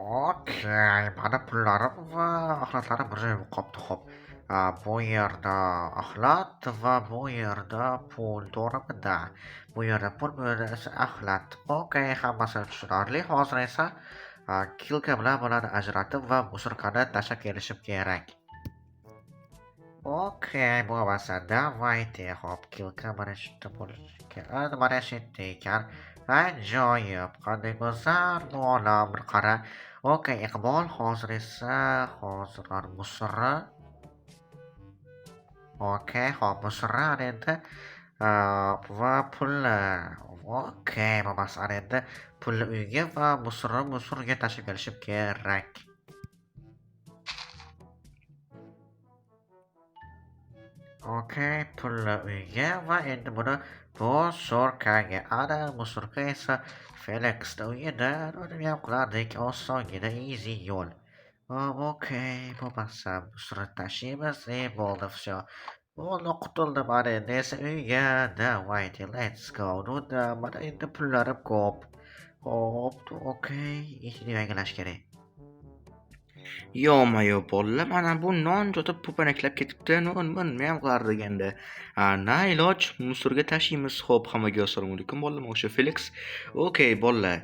Okay, mana pullarim va axlatlarim bir joyga qolibdi. Xo'p, bu yerda axlat va bu yerda pul, to'g'rimi-da? Bu yerda pul, bu yerda esa axlat. Okay, hammasi tushunarli. Hozir esa kilka bilan bularni ajratib va musorkani tashlab kelishim kerak. Okay, bo'lmasa давайте. Xo'p, kilka mana shu yerda bo'lishi kerak. Mana shu yerda ekan. Ajoyib, qanday go'zal bu olam, bir qara. Okay, Iqbol, hozir musora. Okay, hop, musora endi va pulni. Okay, bo'lmasa endi pulni uyga va musorga tashib kelishim kerak. Okay, pulni uyga va endi buni musorkaga. Ana musorka esa Felixni uyida. Nima qilardik? Osongina, easy yo'l. Okay, bo'lmasa musora tashiymiz. Bo'ldi, всё. Bo'ldi, qutuldim. Mana endi esa uyga. Давайте, let's go. Nunda, mana endi pullarim ko'p. Hop, okay, eshikni yangilash kerak. Yo-mayo bolalar, mana bu non jotib po'panaklab ketibdi. Non nima qilardik endi? Na iloj musorga tashiymiz. Xo'p, hammaga assalomu alaykum bolalar. O'sha Felix. Okay, bolalar.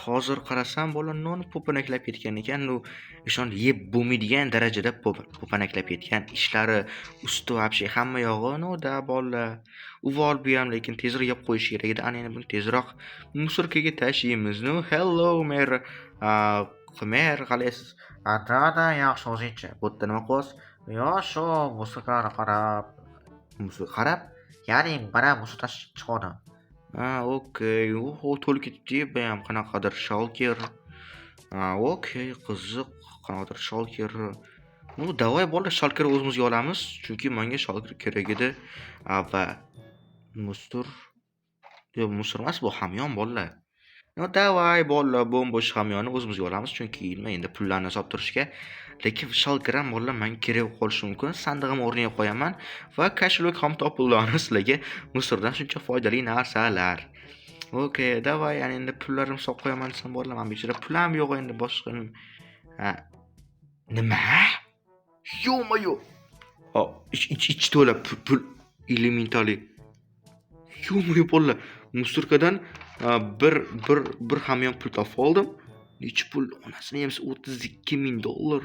Hozir qarasam bola non po'panaklab ketgan ekan. Ishon yeb bo'lmaydigan darajada po'panaklab ketgan. Ishlari usti вообще hamma yog'i da bolalar. Uvol bu ham lekin tezroq yeb qo'yish kerak edi. Ana endi buni tezroq musorkaga tashiymiz. Hello, mer. Qimir, qalaysiz? Da, yaxshi, o'zingchi. Bu yerda nima qilyapsiz? Yo, shu musiqani qarab, Qarab. ya'ni mana musiqa chiqadi. Okay. Oho, to'lib ketibdi. Bu ham qanaqadir shalker. Okay, qiziq. Qanaqadir shalker. Давай bolalar, shalker o'zimizga olamiz, chunki menga shalker kerak edi. Va mustur. Yo'q, mustur emas, bu hamyon bolalar. Давай bolalar, bo'sh hamyonni o'zimizga olamiz, chunki nima endi pullarni solib turishga. Lekin shalker ham bolalar menga kerak bo'lib qolishi mumkin. Sandig'im o'rniga qo'yaman va kashlik ham topildi sizlarga. Musturdan shuncha foydali narsalar. Okay, давай, yani endi pullarimni solib qo'yaman desam bolalar, men bechora pulim yo'q endi boshqa nima? Yo-mayo. Ich to'la pul elementali. Yo-mayo bolalar, musturkadan bir hamyon pul topib oldim. Necha pul? Onasini ham $32,000.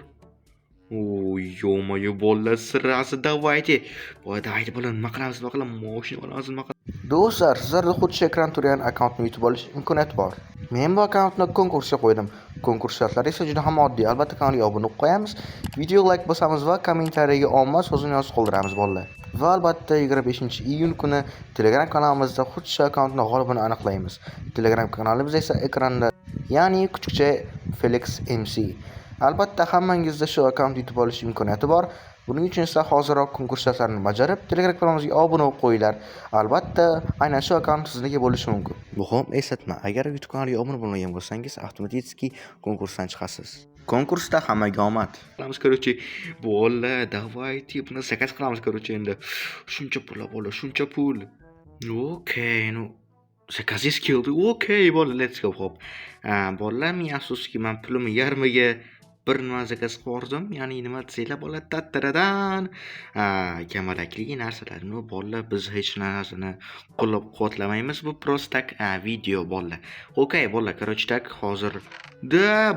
Yo-mayo bolalar, sirasi давайте. Давайте bolalar, nima qilamiz? Mashina olamiz, nima qilamiz? Do'stlar, sizlarda xuddi ekran turgan akkauntni yutib olish imkoniyati bor. Men bu akkauntni konkursga qo'ydim. Konkurs shartlari esa juda ham oddiy. Albatta kanalga obuna bo'lib qo'yamiz, videoga like bosamiz va kommentariyaga omad so'zini yozib qoldiramiz bolalar. Va albatta 25-iyun kuni Telegram kanalimizda xuddi shu akkauntni g'olibini aniqlaymiz. Telegram kanalimiz esa ekranda, ya'ni kuchukcha Felix MC. Albatta hammangizda shu akkaunt yutib olish imkoniyati bor. Buning uchun esa hoziroq konkurs shartlarini bajarib, Telegram kanalimizga obuna bo'lib qo'yinglar. Albatta, aynan shu akkaunt sizniki bo'lishi mumkin. Muhim eslatma, agar YouTube kanaliga obuna bo'lmagan bo'lsangiz, avtomatik konkursdan chiqasiz. Konkursda hammaga omad. Qilamiz, короче, bolalar, давайте buni zakaz qilamiz, короче, endi. Shuncha pul bolalar, shuncha pul. Okay, zakazingiz keldi. Okay, bolalar, let's go. Xo'p. Bolalar, men afsuski men pulimni yarmiga bir nima zakaz qildim. Ya'ni nima desanglar bolalar, tattaradan kamalakli narsalar. Bolalar, biz hech narsani qo'llab-quvvatlamaymiz. Bu просто tak video bolalar. Okay, bolalar, короче, tak hozir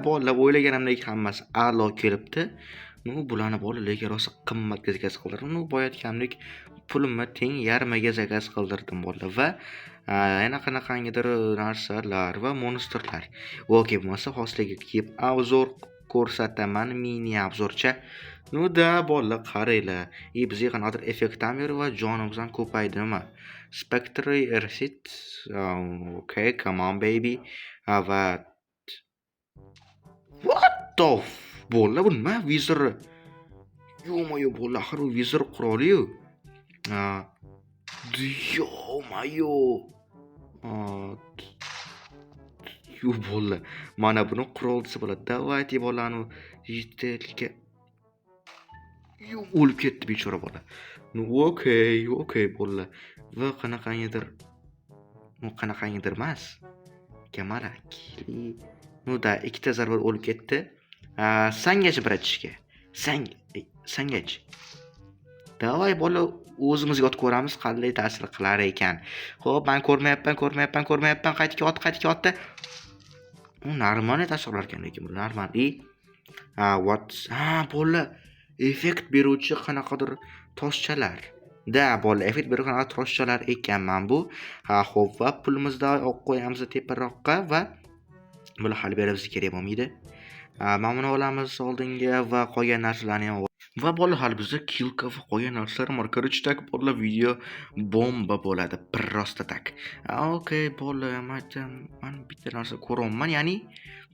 bolalar o'ylaganimdek hammasi a'lo kelibdi. Bularni bolalarga rosa qimmatga zakaz qildim. Boyatganlik pulimni teng yarmiga zakaz qildirdim bolalar va yana qanaqangidir narsalar va monsterlar. Okay, bo'lmasa hosliga kelib obzor ko'rsataman, mini obzorcha. Bolalar, qaranglar. Bizga qanaqadir effekt ham ber va jonimiz ham ko'paydi nima? Spectre Reset. Okay, come on baby. Va what the bolalar, bu nima? Vizor. Yo-mayo bolalar, axir u vizor quroli-yu. Yo-mayo. Yo bolalar, mana buni qurol desa bo'ladi. Давайте bolani yetelga. Yo, o'lib ketdi bechora bola. Okay bolalar. Va qanaqangidir emas. Kamarakli da ikkita zarba o'lib ketdi. Sangachi biratishga. Sangach. Davay bola o'zimizga otib ko'ramiz, qanday ta'sir qilar ekan. Xo'p, men ko'rmayapman. Qaytga otdi. U normal ta'sir qilar ekan lekin bu normal. Bola effekt beruvchi qanaqadir toshchalar. Bola effekt beruvchi qanaqadir toshchalar ekanman bu. Xo'p, va pulimizni olib qo'yamiz teparoqqa va buni hali beramiz kerak bo'lmaydi. Mana buni olamiz oldinga va qolgan narsalarni ham va bola hali bizda kilka va qolgan narsalar bor. Короче, tak bola video bomba bo'ladi. Просто tak. Okey, bola, men bitta narsa ko'ryapman, ya'ni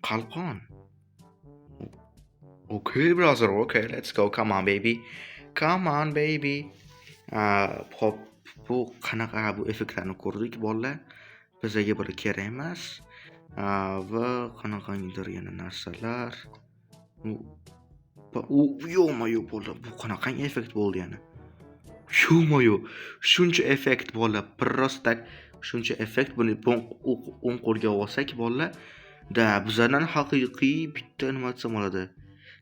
qalqon. Okay, brother. Okay, let's go. Come on, baby. Hop, bu qanaqa bu effektlarni ko'rdik bolalar. Bizga bular kerak emas. Va qanaqangidir yana narsalar. Yo-moyo bola, bu qanaqangi effekt bo'ldi yana? Yo-moyo, shuncha effekt bola, просто shuncha effekt buni o'ng qo'lga olsak bola, bizlardan haqiqiy bitta nima desam bo'ladi.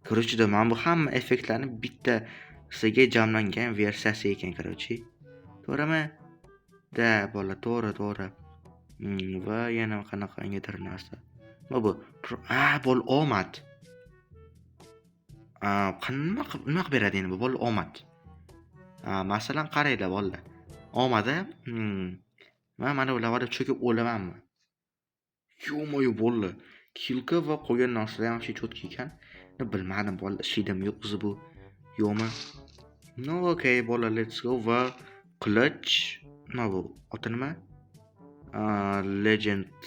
Короче, men bu hamma effektlarni bittasiga jamlangan versiyasi ekan, короче. To'g'rimi? Bola, to'g'ri. Va yana qanaqangidir narsa. Bu bola omad. Nima qilib beradi endi bu bola omad? Masalan, qaranglar bolalar. Omada, mana ularga cho'kib o'lamanmi? Yo-moyo bolalar. Kilka va qolgan narsalar ham cho'tki ekan. Bilmadim bolalar, shidim yo'q o'zi bu. Yo'qmi? No, okay, bolalar, let's go va qilich. Nima bu? Oti nima? Legend.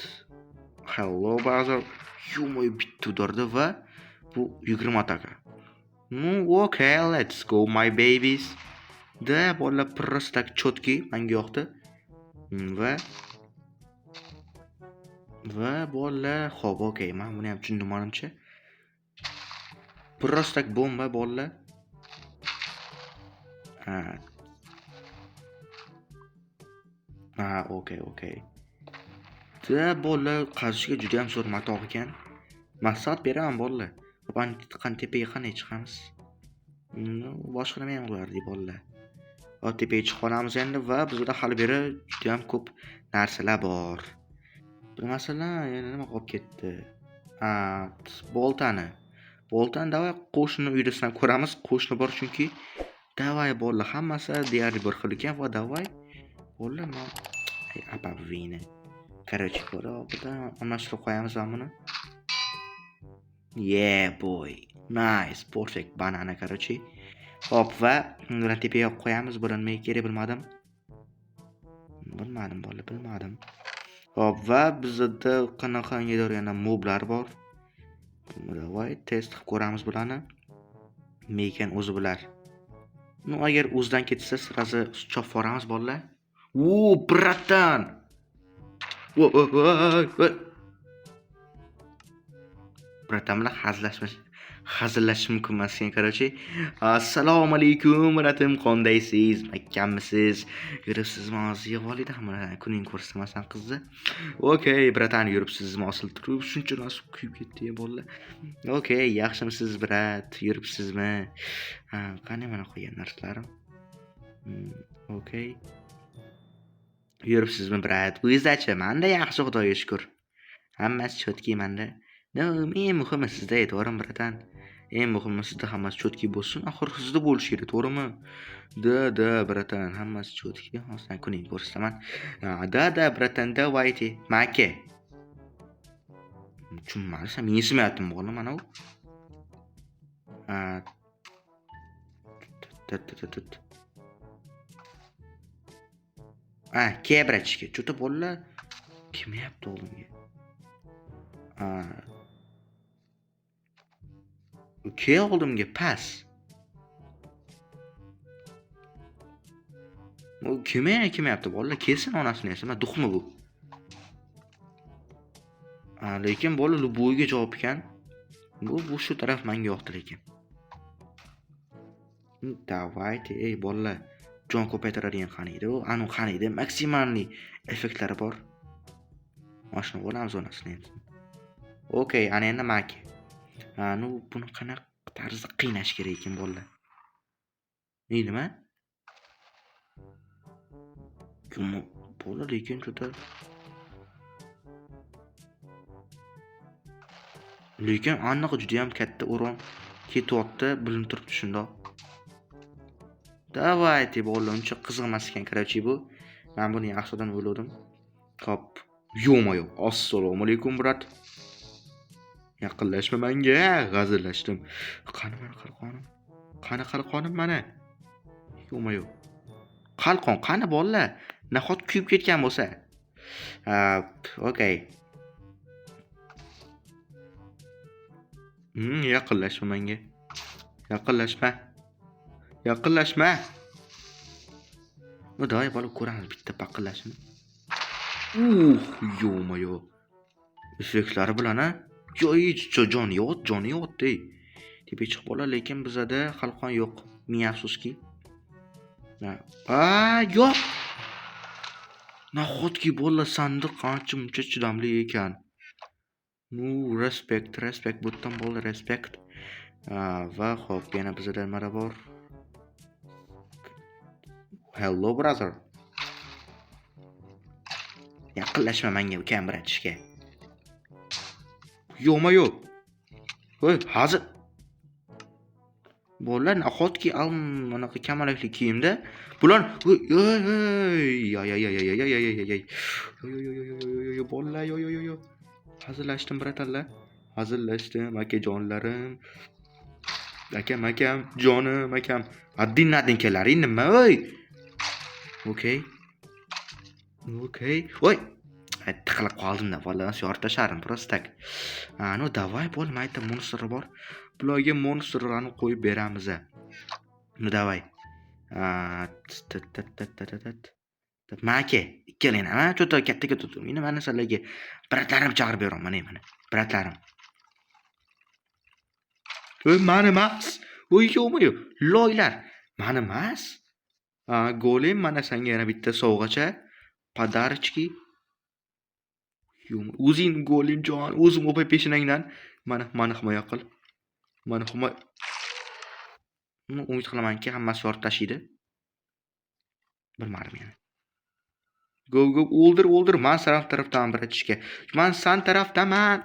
Hello, brother. Yo-moyo bitta udardi va bu 20 ataka. Okay, let's go my babies. Bola просто cho'tki menga yoqdi. Va bola, xo'p, okay, men buni ham tushundim menimcha. Просто bomba bola. Okay. Bola qazishga juda ham zo'r matoq ekan. Maqsad beraman bola. Tepaga qanday chiqamiz? Boshqa nima ham bo'lardi bolalar. Tepaga chiqib qolamiz endi va bizda hali beri juda ham ko'p narsalar bor. Masalan, yana nima qolib ketdi? Boltani davay qo'shni uyda ko'ramiz. Qo'shni bor chunki. Davay bolalar hammasi deyarli bir xil ekan va davay bolalar apavini. Короче, buradan almashtirib qo'yamiz buni. Yeah boy. Nice, perfect banana, короче. Hop, va buni tepaga qo'yamiz. Buni nima kerak bilmadim. Bilmadim. Hop, va bizda qanaqangidir yana moblar bor. Voy, test qilib ko'ramiz bularni. Mekan o'zi bular. Agar o'zidan ketsa, sirazi chop foramiz bolalar. Bratan. Bratan bilan hazillashib mumkin emas ekan, короче. Assalomu alaykum, bratim, qandaysiz? Makkamisiz? Yuribsizmi? Yig'olida kuning ko'rsatmasan qizni. Okay, bratan, yuribsizmi? Osil turib, shuncha narsa kuyib ketdi bolalar. Okay, yaxshimisiz, brat? Yuribsizmi? Qani mana qo'ygan narsalarim. Okay. Yuribsizmi, brat? O'zingizchi, menda yaxshi, Xudoga shukr. Hammasi cho'tki menda. Eng muhimi sizda, to'g'rimi, bratan? Eng muhimi sizda hammasi cho'tki bo'lsin. Axir sizda bo'lishi kerak, to'g'rimi? Bratan, hammasi cho'tki. Hozir kuning ko'rsataman. Bratan, давайте. Maka. Tushunmadingmi? Men esmayaptim buni mana u. Kebrachga. Cho'ta bolalar kim yapti o'g'limga? Oldimga pas. Kim yapti bolalar? Kelsin onasini esa, duxmi bu? Lekin bola bo'yiga javob ekan. Bu shu taraf menga yoqdi lekin. Давайте, ey bolalar, jon ko'paytiradigan qaniydi u? Qaniydi? Maksimalli effektlari bor. Mashina bo'lamiz onasini. Okey, ana endi maki. Nu buni qanaqa tarzda qiynash kerak ekan bolalar? Nima? Bola lekin juda lekin aniq juda ham katta o'rin ketyapti, bilinib turibdi shundoq. Давайте bolalar, uncha qiziq emas ekan, короче bu. Men buni yaxshidan o'yladim. Xo'p. Yo-moyo, assalomu alaykum brat. Yaqinlashma menga, g'azillashdim. Qani mana qalqonim? Qani qalqonim mana? Yo-moyo. Qalqon qani bolalar? Nahot kuyib ketgan bo'lsa? Okey. Yaqinlashma menga. Yaqinlashma. Yaqinlashma. Davay bola ko'ramiz bitta paqillashini. Yo-moyo. Effektlari bilan a? Joniyot, ey. Tepa chiq bola, lekin bizada qalqon yo'q. Ming afsuski. Yo'q. Nahotki bola sandiq qancha muncha chidamli ekan. Respect button bola, respect. Va xo'p, yana bizada nima bor? Hello brother. Yaqinlashma menga ukam bratishga. Yo-moyo. Voy, hozir bolalar nahotki anaqa kamalakli kiyimda bular bolalar yo. Hazillashdim bratanlar. Hazillashdim akajonlarim. Akam, jonim akam. Addin kelaring nima voy? Okey. Voy. Tiqilib qoldim-da, bolalar yortasharim просто так. Nu davay bol, mayda monster bor. Bularga monsterlarni qo'yib beramiz. Nu davay. Maka, ikkalanglar, cho'ta katta tur. Mana sizlarga bratlarim chaqirib beraman, mana. Bratlarim. Mani emas. Yo-moyo, loylar. Mani emas. Golem, mana senga yana bitta sovg'acha. Podarchki. O'zing golimjon, o'zim o'pay peshinangdan. Mana himoya qil. Umid qilamanki, hammasi yorib tashlaydi. Bilmadim yana. Go, o'ldir. Men san tarafdaman bratishka. Men san tarafdaman.